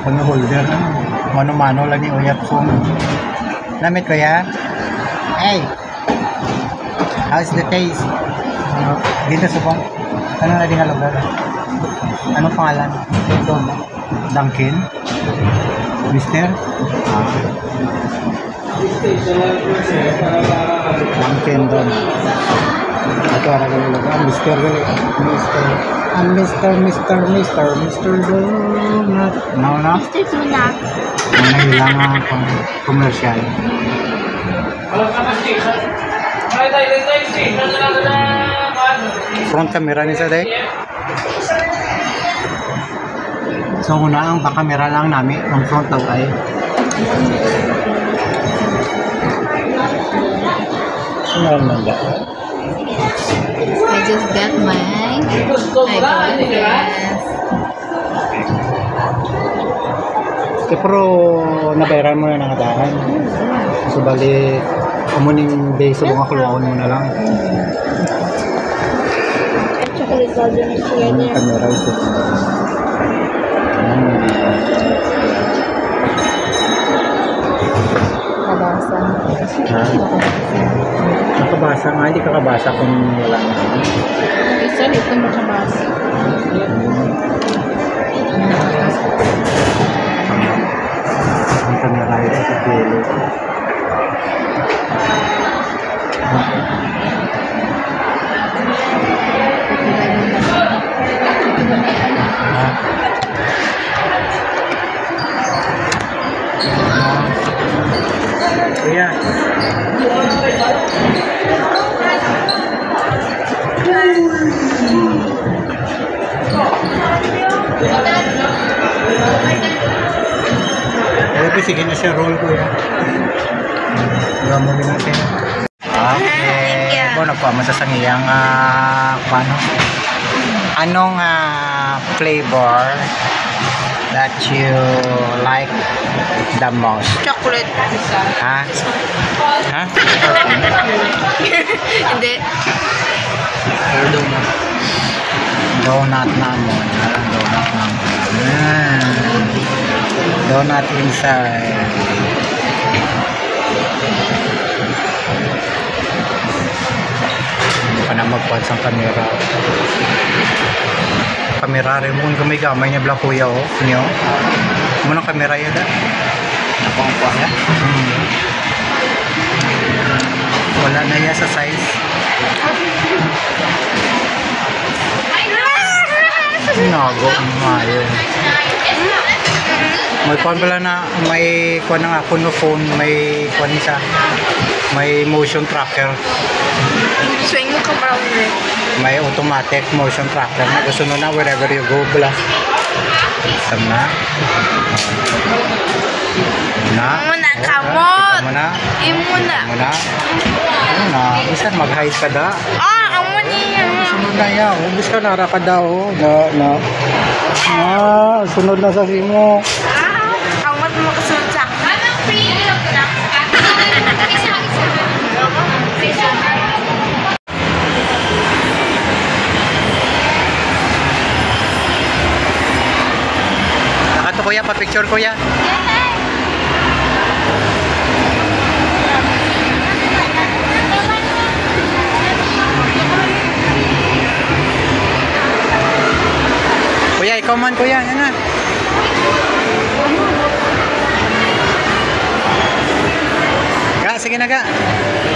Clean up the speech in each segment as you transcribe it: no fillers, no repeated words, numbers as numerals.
Ako na holder. Mano-mano lang ni Uyap ko. Lamit ko ya? Hey! How's the taste? Dito sa pong. Ano na din nga lugar? Anong pangalan? Dunkin? Mister? Dunkin doon. Ito ara ko lugar. Mister Donut. No, no? Mr. Donut. Ano ilang commercial? Front camera ni sa day. So una ang back camera lang namin ang front daw ay. Sunod lang ba? I just got my eyeglasses. Pero nabayaran mo na nakadahan. So bali umuning day sa mga kuluan mo na lang. Chocolate powder na siya niya. Camera ito. Kabasa. Ha? Nakabasa nga, hindi kakabasa kung wala na. Isa ito makabasa. Ang camera ito sa dulo. Kuya. Sige na siya roll ko ya. Gamawin natin. Okay. Bo nagpama sa sangiyang paano? Anong flavor that you like the most? Chocolate. Ha? Ha? Hindi. Donut naman. Donut naman. Donut inside. Hindi pa na magpad sa kamera. Kamera rin mo kung gamay niya bla kuya o. Kunyo. Muna kamera yun da. Napangkuha niya. Wala na yan sa size. Nago nga yun. May kuwan pala na may kuwan na ako no phone, may kuwan isa. May motion tracker. Swing mo ka parang May automatic motion tracker na gusto na wherever you go bala. Sama. Na. Muna kamot. Muna. Imuna. Muna. Ano na, bisan mag-hide ka da. Amo niya. Sunod na yan. Ubus ka na ka daw. Na. Sunod na sa simo. Amot mo kasunod sa akin. Anong free? Nakato kuya, pa-picture kuya. Kuya, ikaw man kuya, yan na. Ga, sige na ga.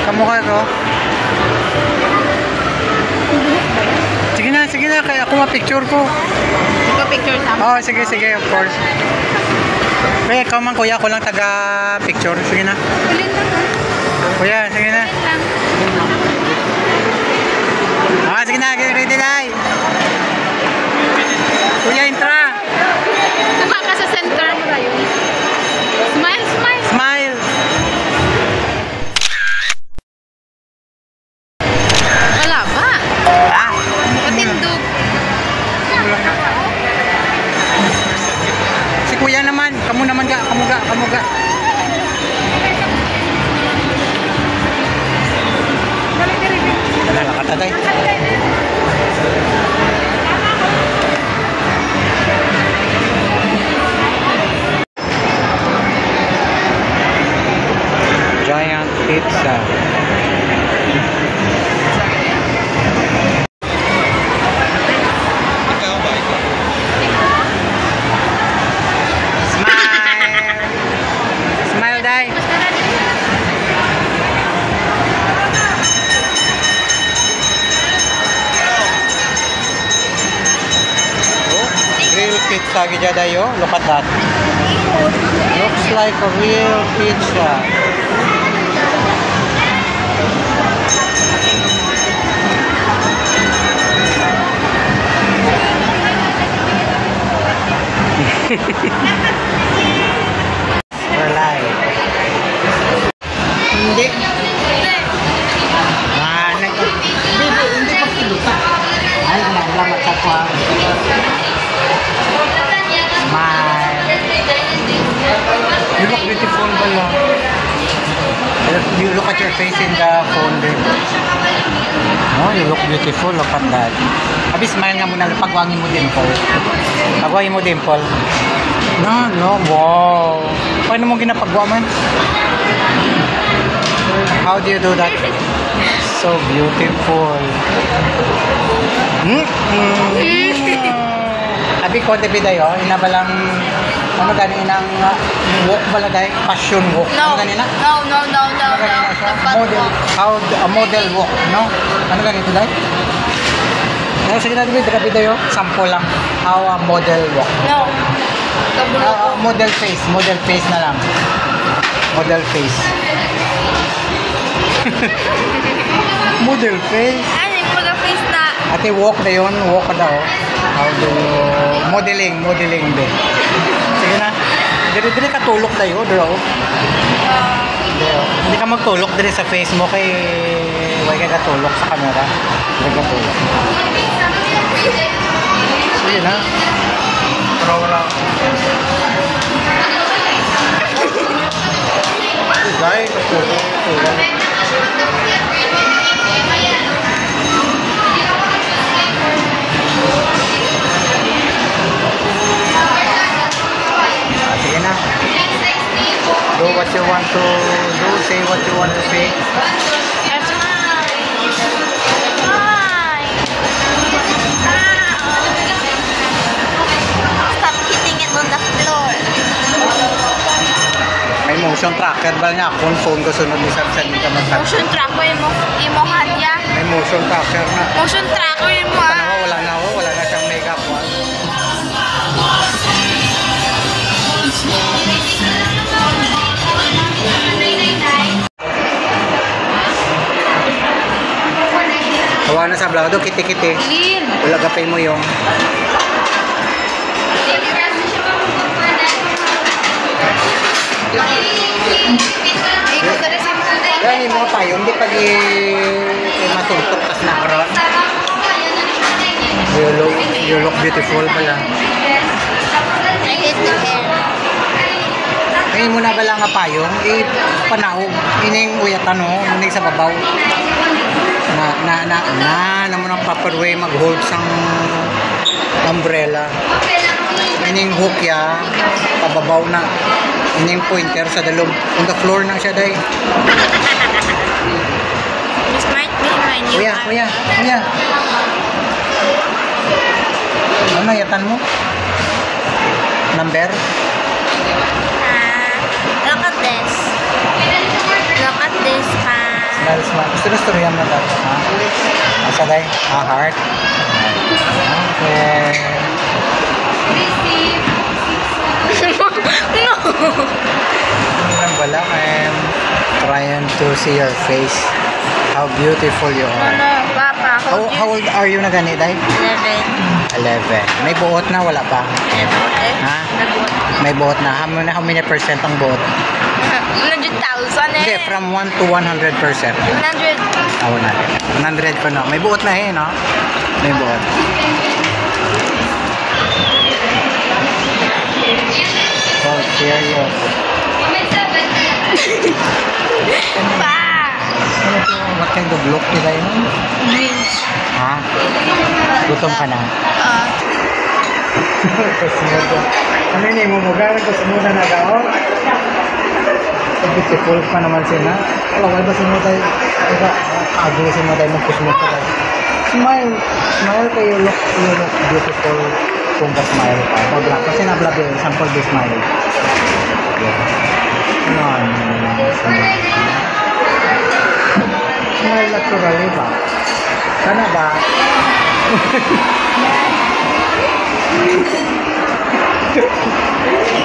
Kamukha ko. Sige na, kaya ako ma-picture ko. Picture sa Oh, sige, of course. Kuya, ikaw man kuya, ako lang taga-picture. Sige na. Kuya, sige na. Sige na, ready na. Kuya, intra. Kuha ka sa center mo tayo. Smile. Smile. Wala ba? Matindog. Si kuya naman, kamu ga. Wala, nakatatay. pizza. Smile! Smile, Day! Real pizza gija dayo. Look at that. Looks like a real pizza. We're live. Hindi. Hindi pa kiluta. Ay, naglamat sa kwa. Smile. You look beautiful ba lang? You look at your face in the phone din. Oh, you look beautiful. Look at that. Abi, smile nga muna. Pagwangin mo dimple. Pagwangin mo dimple. No. Wow. Paano mo ginapagwaman? How do you do that? So beautiful. Abi ko de bidayo, inabalang ano ganinang walk bala day, passion walk. No. Ano ganina? No. Model, how a model walk, no? Ano ganito day? Ano sige natin bidayo, sample lang how a model walk. No. Model face na lang. Model face. Model face. Ano yung mag-face na? Ate, walk na yun. Walk ka daw. How do you... Modeling be. Sige na. Dire ka tulok na yun, bro. Hindi ka magtulok dire sa face mo kay... Huwag ka katulok sa camera. Huwag ka tulok. Sige na. Pero wala. Guys, tulok. Sige na. Do what you want to do. Say what you want to say. That's mine. Stop hitting it on the floor. May motion tracker ba niya? Kung phone ko sunod ni Sam Sam ka magtag. Motion tracker imo hadya. May motion tracker na. Motion tracker imo. Tanawa, wala na ako. Wala na siyang makeup. Hawa na sa vlog. Kiti-kiti. Lin. Wala gapay mo yung... Gani mo tayo, hindi pag masuntok tas nakaroon. You look beautiful pala. I hate the hair. Ngayon mo na bala nga payong, panahog. Ining uyatan mo, ining sa babaw. Na mo ng proper way mag-hold sang umbrella. Ining hook ya, pababaw na. Ining pointer sa dalom. On the floor na siya day. This might be my new Kuya. Ano yatan mo? Number? Look at this. Look at this, pa. Smile. Gusto yan na dapat, ha? Asa day? Heart? Okay. No. Ano wala? I'm trying to see your face. How beautiful you are. Papa. How old are you na gani, day? 11. 11. May buot na? Wala pa? Ha? May buot na. How many percent ang buot? 100,000 eh. Hindi, from 1 to 100%. 100. 100 pa na. May buot na no? May buot. So serious. Pa. Ano to? What kind of look nila yun? Cringe. Ha? Gutom ka na? Kasunod ka. Ano yun mo? Mugaran kasunod na nagawa? beautiful pa naman sila. Kalawal ba sino tayo? Kago sino tayo magkusmot tayo. Smile. Smile kayo. You look beautiful kung ka-smile ka. Babla. Kasi nabla ba yung sample be smile. Smile naturally ba? Sana ba?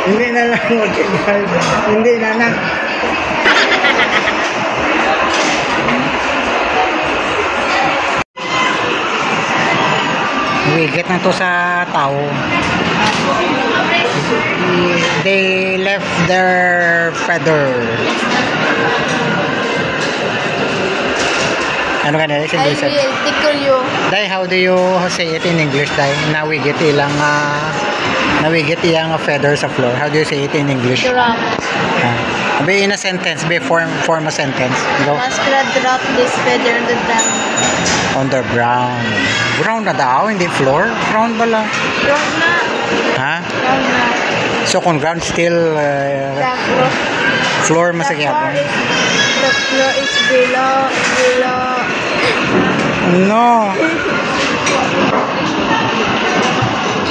Hindi na lang mag-smile. Hindi na na. Wigit na to sa tao. They left their feather. Ano ka nila? I will tickle you. Dai, how do you say it in English? Dai, nawigit ilang nawigit iyang feather sa floor. How do you say it in English? Drop. Be in a sentence. Be form a sentence. Go. Mascara drop this feather on the ground. On the ground. Ground na daw, hindi floor. Ground bala. Ground na. Ha? Ground na. So kung ground still The floor. floor masakya po. The floor is below. No.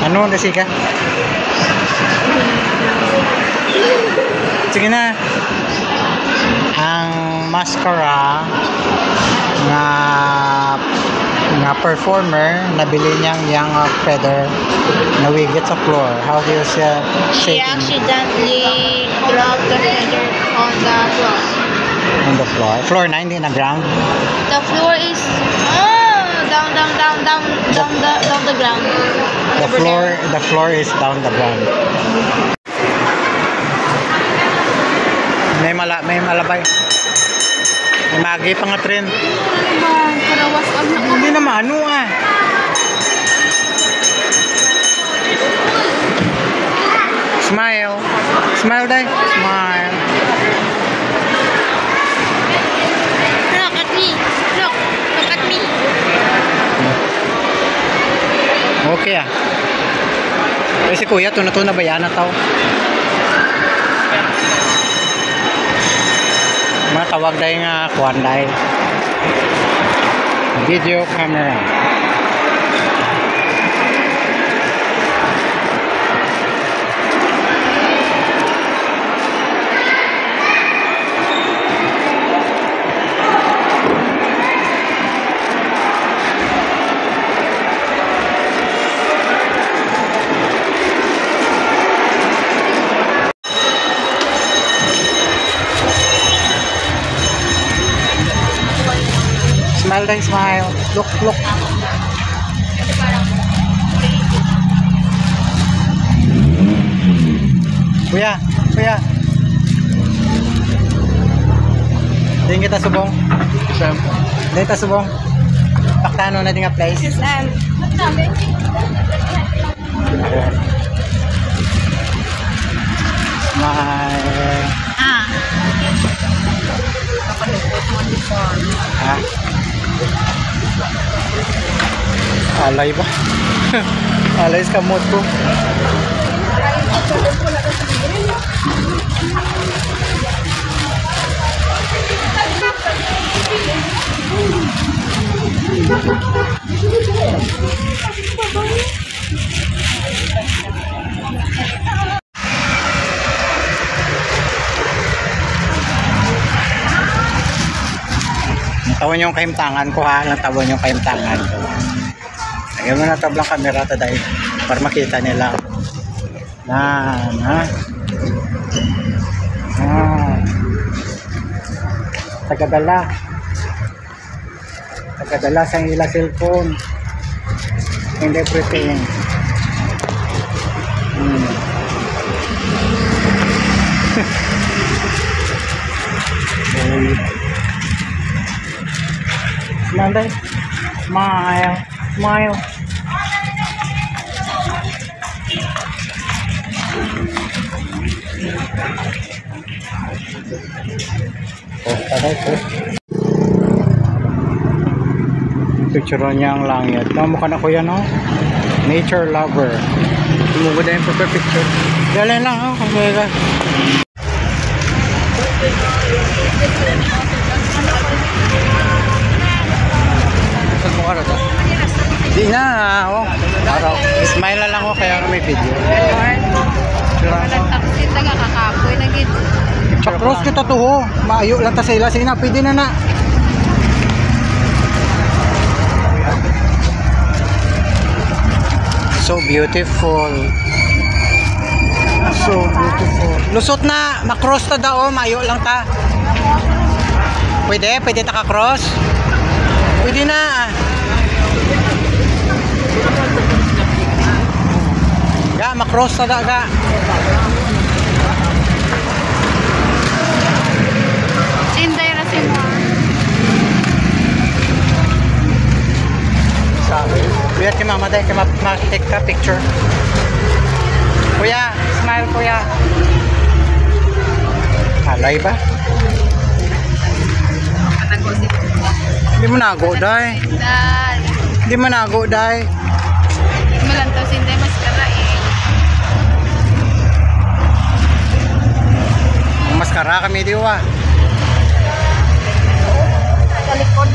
Ano na sika? Sige na. Ang mascara nga performer nabili niyang yung feather nawigit sa floor. How do you say She accidentally dropped the feather on the floor. on the floor? Floor na, hindi na ground. The floor is down the ground. The floor is down the ground. May malabay. May magi pa nga trend. Karawas ang Hindi naman ano ah. Smile. Smile day. Smile. Look at me. Look at me. Okay ah. Eh si kuya, tuna-tuna ba yan na tao? Matawag dahil nga kuhan dahil. Video camera. Smile dahil smile. Look. Kuya. Hindi kita subong. Hindi kita subong. Paktano na din nga place. Yes, Smile. Ha? Alay ba? Alay sa kamot ko. Tawan yung kahimtangan ko ha, tawan yung kahimtangan ko. Lagyan mo na tablang camera taday para makita nila. Ha? Tagadala sa ila cellphone and everything. Smile day. Smile. Picture niya ang langit. Mukha na ko yan, no? Nature lover. Tumugod na yung picture. Galing lang, oh. Oh my God. video. Walang taxi taga kakapoy na gid. Pa-cross kita to ho. Maayo lang ta sa ila. Sige na, pwede na na. So beautiful. So beautiful. Lusot na. Makross ta daw. Maayo lang ta. Pwede? Pwede ta ka-cross? Pwede na. Ga, makross ta da ga. Sinday ra si mo. Kuya, kay mama dahil, ma-take ka picture. Kuya, smile kuya. Alay ba? Patago si Hindi mo nago dahil. Sinday. Hindi mo nago dahil. Malantaw Sinday mas karain. Maskara kami diwa. Sa likod.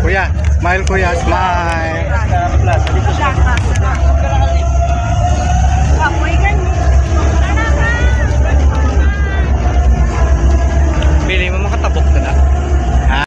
Kuya, smile kuya, smile. Pili mo makatabok ka na. Ha?